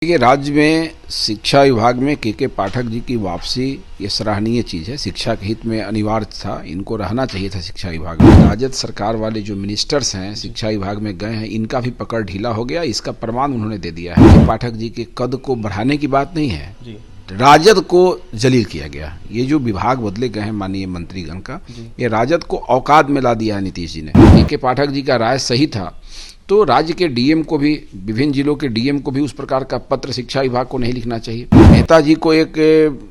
देखिए, राज्य में शिक्षा विभाग में के पाठक जी की वापसी ये सराहनीय चीज़ है। शिक्षा के हित में अनिवार्य था, इनको रहना चाहिए था शिक्षा विभाग में। राजद सरकार वाले जो मिनिस्टर्स हैं शिक्षा विभाग में गए हैं, इनका भी पकड़ ढीला हो गया। इसका प्रमाण उन्होंने दे दिया है। के पाठक जी के कद को बढ़ाने की बात नहीं है, राजद को जलील किया गया। ये जो विभाग बदले गए हैं माननीय मंत्रीगण का, ये राजद को औकात में ला दिया है नीतीश जी ने। के पाठक जी का राय सही था तो राज्य के डीएम को भी, विभिन्न जिलों के डीएम को भी उस प्रकार का पत्र शिक्षा विभाग को नहीं लिखना चाहिए। मेहता जी को एक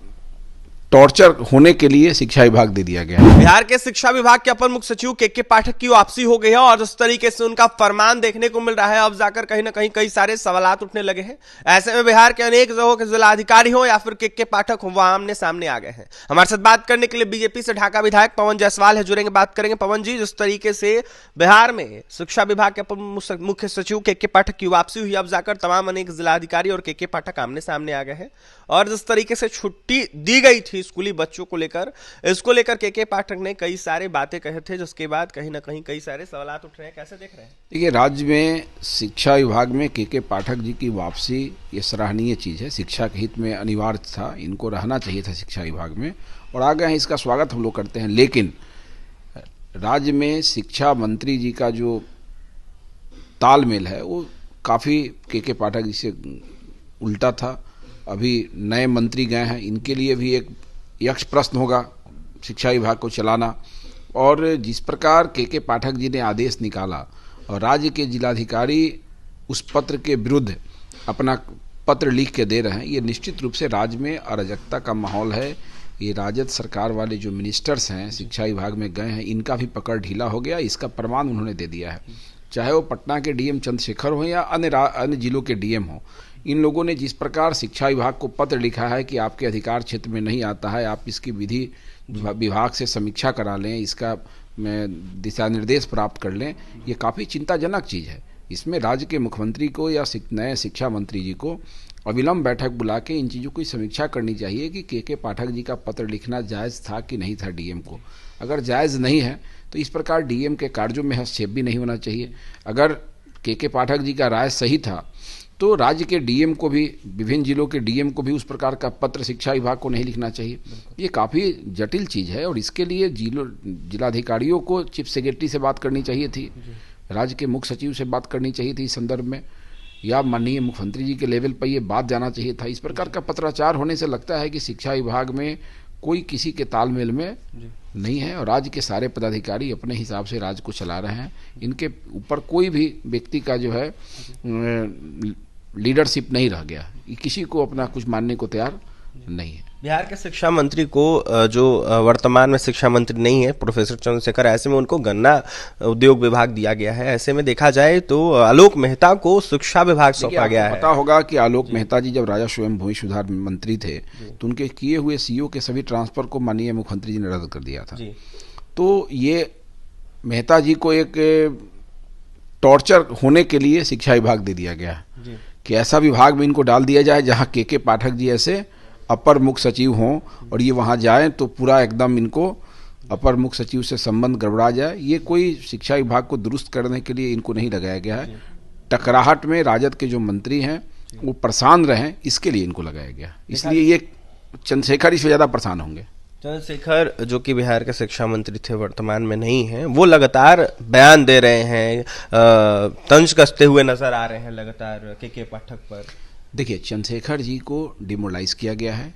टॉर्चर होने के लिए शिक्षा विभाग दे दिया गया। बिहार के शिक्षा विभाग के अपर मुख्य सचिव के पाठक की वापसी हो गई है और जिस तरीके से उनका फरमान देखने को मिल रहा है, अब जाकर कहीं ना कहीं कई सारे सवालात उठने लगे हैं। ऐसे में बिहार के अनेक जगहों के जिलाधिकारी हो या फिर के पाठक हो, वो आमने सामने आ गए हैं। हमारे साथ बात करने के लिए बीजेपी से ढाका विधायक पवन जायसवाल है, जुड़ेंगे, बात करेंगे। पवन जी, जिस तरीके से बिहार में शिक्षा विभाग के अपर मुख्य सचिव के पाठक की वापसी हुई, अब जाकर तमाम अनेक जिलाधिकारी और के पाठक आमने सामने आ गए हैं और जिस तरीके से छुट्टी दी गई थी स्कूली बच्चों को लेकर, इसको लेकर के पाठक ने कई सारे बातें कहे थे, जिसके बाद कहीं ना कहीं कई सारे सवालात उठ रहे हैं। कैसे देख रहे हैं? देखिए, राज्य में शिक्षा विभाग में के पाठक जी की वापसी ये सराहनीय चीज़ है। शिक्षा के हित में अनिवार्य था, इनको रहना चाहिए था शिक्षा विभाग में और आ गए हैं। इसका स्वागत हम लोग करते हैं। लेकिन राज्य में शिक्षा मंत्री जी का जो तालमेल है वो काफ़ी के पाठक जी से उल्टा था। अभी नए मंत्री गए हैं, इनके लिए भी एक यक्ष प्रश्न होगा शिक्षा विभाग को चलाना। और जिस प्रकार के पाठक जी ने आदेश निकाला और राज्य के जिलाधिकारी उस पत्र के विरुद्ध अपना पत्र लिख के दे रहे हैं, ये निश्चित रूप से राज्य में अराजकता का माहौल है। ये राजद सरकार वाले जो मिनिस्टर्स हैं शिक्षा विभाग में गए हैं, इनका भी पकड़ ढीला हो गया। इसका प्रमाण उन्होंने दे दिया है। चाहे वो पटना के डीएम चंद्रशेखर हो या अन्य जिलों के डीएम हो, इन लोगों ने जिस प्रकार शिक्षा विभाग को पत्र लिखा है कि आपके अधिकार क्षेत्र में नहीं आता है, आप इसकी विधि विभाग से समीक्षा करा लें, इसका दिशा निर्देश प्राप्त कर लें, ये काफ़ी चिंताजनक चीज़ है। इसमें राज्य के मुख्यमंत्री को या नए शिक्षा मंत्री जी को अविलंब बैठक बुला के इन चीज़ों की समीक्षा करनी चाहिए कि के पाठक जी का पत्र लिखना जायज़ था कि नहीं था डीएम को। अगर जायज़ नहीं है तो इस प्रकार डीएम के कार्यों में हस्तक्षेप भी नहीं होना चाहिए। अगर के पाठक जी का राय सही था तो राज्य के डीएम को भी, विभिन्न जिलों के डीएम को भी उस प्रकार का पत्र शिक्षा विभाग को नहीं लिखना चाहिए। ये काफ़ी जटिल चीज़ है और इसके लिए जिलाधिकारियों को चीफ सेक्रेटरी से बात करनी चाहिए थी, राज्य के मुख्य सचिव से बात करनी चाहिए थी इस संदर्भ में, या माननीय मुख्यमंत्री जी के लेवल पर ये बात जाना चाहिए था। इस प्रकार का पत्राचार होने से लगता है कि शिक्षा विभाग में कोई किसी के तालमेल में नहीं है और राज्य के सारे पदाधिकारी अपने हिसाब से राज्य को चला रहे हैं। इनके ऊपर कोई भी व्यक्ति का जो है लीडरशिप नहीं रह गया, किसी को अपना कुछ मानने को तैयार नहीं है। बिहार के शिक्षा मंत्री को, जो वर्तमान में शिक्षा मंत्री नहीं है, प्रोफेसर चंद्रशेखर, ऐसे में उनको गन्ना उद्योग विभाग दिया गया है। ऐसे में देखा जाए तो आलोक मेहता को शिक्षा विभाग सौंपा गया है। पता होगा कि आलोक मेहता जी जब राजस्व एवं भूमि सुधार मंत्री थे तो उनके किए हुए सीओ के सभी ट्रांसफर को माननीय मुख्यमंत्री जी ने रद्द कर दिया था। तो ये मेहता जी को एक टॉर्चर होने के लिए शिक्षा विभाग दे दिया गया कि ऐसा विभाग में इनको डाल दिया जाए जहाँ के पाठक जी ऐसे अपर मुख्य सचिव हों और ये वहाँ जाएं तो पूरा एकदम इनको अपर मुख्य सचिव से संबंध गड़बड़ा जाए। ये कोई शिक्षा विभाग को दुरुस्त करने के लिए इनको नहीं लगाया गया है। टकराहट में राजद के जो मंत्री हैं वो परेशान रहें, इसके लिए इनको लगाया गया। इसलिए ये चंद्रशेखर इससे ज़्यादा परेशान होंगे। चंद्रशेखर, जो कि बिहार के शिक्षा मंत्री थे, वर्तमान में नहीं हैं, वो लगातार बयान दे रहे हैं, तंज कसते हुए नजर आ रहे हैं लगातार के पाठक पर। देखिए, चंद्रशेखर जी को डिमोरलाइज किया गया है।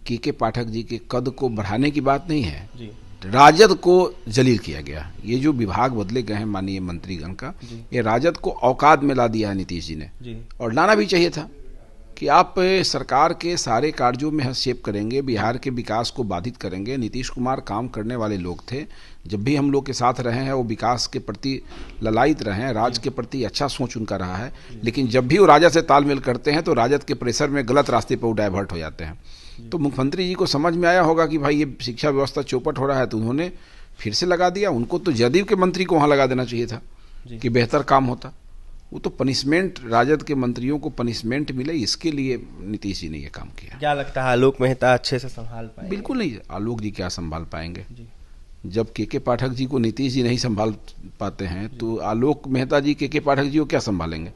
के पाठक जी के कद को बढ़ाने की बात नहीं है, राजद को जलील किया गया। ये जो विभाग बदले गए हैं माननीय मंत्रीगण का, ये राजद को औकात में ला दिया है नीतीश जी ने और लाना भी चाहिए था कि आप सरकार के सारे कार्यों में हस्तक्षेप करेंगे, बिहार के विकास को बाधित करेंगे। नीतीश कुमार काम करने वाले लोग थे, जब भी हम लोग के साथ रहे हैं वो विकास के प्रति ललायित रहे हैं, राज्य के प्रति अच्छा सोच उनका रहा है। लेकिन जब भी वो राजद से तालमेल करते हैं तो राजद के प्रेशर में गलत रास्ते पर वो डाइवर्ट हो जाते हैं। तो मुख्यमंत्री जी को समझ में आया होगा कि भाई ये शिक्षा व्यवस्था चौपट हो रहा है, तो उन्होंने फिर से लगा दिया। उनको तो जदयू के मंत्री को वहाँ लगा देना चाहिए था कि बेहतर काम होता। वो तो पनिशमेंट, राजद के मंत्रियों को पनिशमेंट मिले, इसके लिए नीतीश जी ने ये काम किया। क्या लगता है आलोक मेहता अच्छे से संभाल पाएंगे? बिल्कुल नहीं, आलोक जी क्या संभाल पाएंगे। जब के पाठक जी को नीतीश जी नहीं संभाल पाते हैं तो आलोक मेहता जी के पाठक जी को क्या संभालेंगे।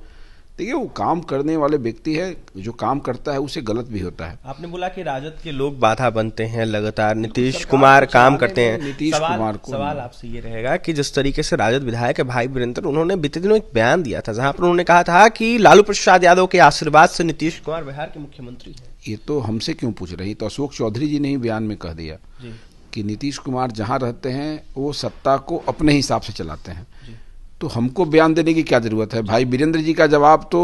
देखिए वो काम करने वाले व्यक्ति है, जो काम करता है उसे गलत भी होता है। आपने बोला कि राजद के लोग बाधा बनते हैं लगातार, नीतीश कुमार काम करते हैं। नीतीश कुमार को सवाल आपसे ये रहेगा कि जिस तरीके से राजद विधायक है भाई वीरेंद्र, उन्होंने बीते दिनों एक बयान दिया था जहां पर उन्होंने कहा था कि लालू प्रसाद यादव के आशीर्वाद से नीतीश कुमार बिहार के मुख्यमंत्री हैं। ये तो हमसे क्यों पूछ रही, तो अशोक चौधरी जी ने ही बयान में कह दिया कि नीतीश कुमार जहां रहते हैं वो सत्ता को अपने हिसाब से चलाते हैं। तो हमको बयान देने की क्या जरूरत है? भाई वीरेंद्र जी का जवाब तो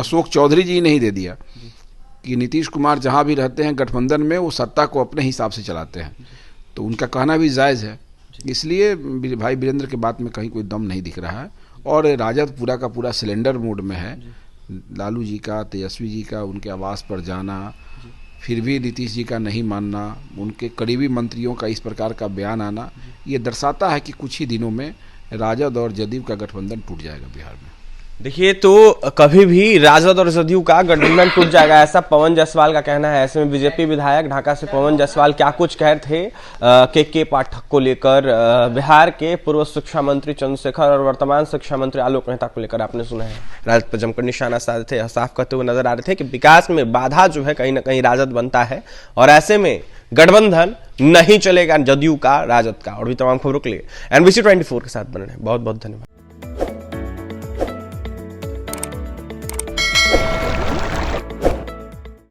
अशोक चौधरी जी नहीं दे दिया कि नीतीश कुमार जहां भी रहते हैं गठबंधन में वो सत्ता को अपने हिसाब से चलाते हैं, तो उनका कहना भी जायज़ है। इसलिए भाई वीरेंद्र के बात में कहीं कोई दम नहीं दिख रहा है। और राजद पूरा का पूरा सिलेंडर मोड में है। लालू जी का, तेजस्वी जी का उनके आवास पर जाना, फिर भी नीतीश जी का नहीं मानना, उनके करीबी मंत्रियों का इस प्रकार का बयान आना, ये दर्शाता है कि कुछ ही दिनों में राजद और जदयू का गठबंधन टूट जाएगा बिहार में। देखिए, तो कभी भी राजद और जदयू का गठबंधन टूट जाएगा ऐसा पवन जायसवाल का कहना है। ऐसे में बीजेपी विधायक ढाका से पवन जायसवाल क्या कुछ कह रहे थे के पाठक को लेकर, बिहार के पूर्व शिक्षा मंत्री चंद्रशेखर और वर्तमान शिक्षा मंत्री आलोक मेहता को लेकर आपने सुना है। राजद पर जमकर निशाना साधे थे, साफ करते हुए नजर आ रहे थे कि विकास में बाधा जो है कहीं ना कहीं राजद बनता है और ऐसे में गठबंधन नहीं चलेगा जदयू का राजद का। और भी तमाम खबरों के लिए NBC 24 के साथ बने रहें। बहुत बहुत धन्यवाद।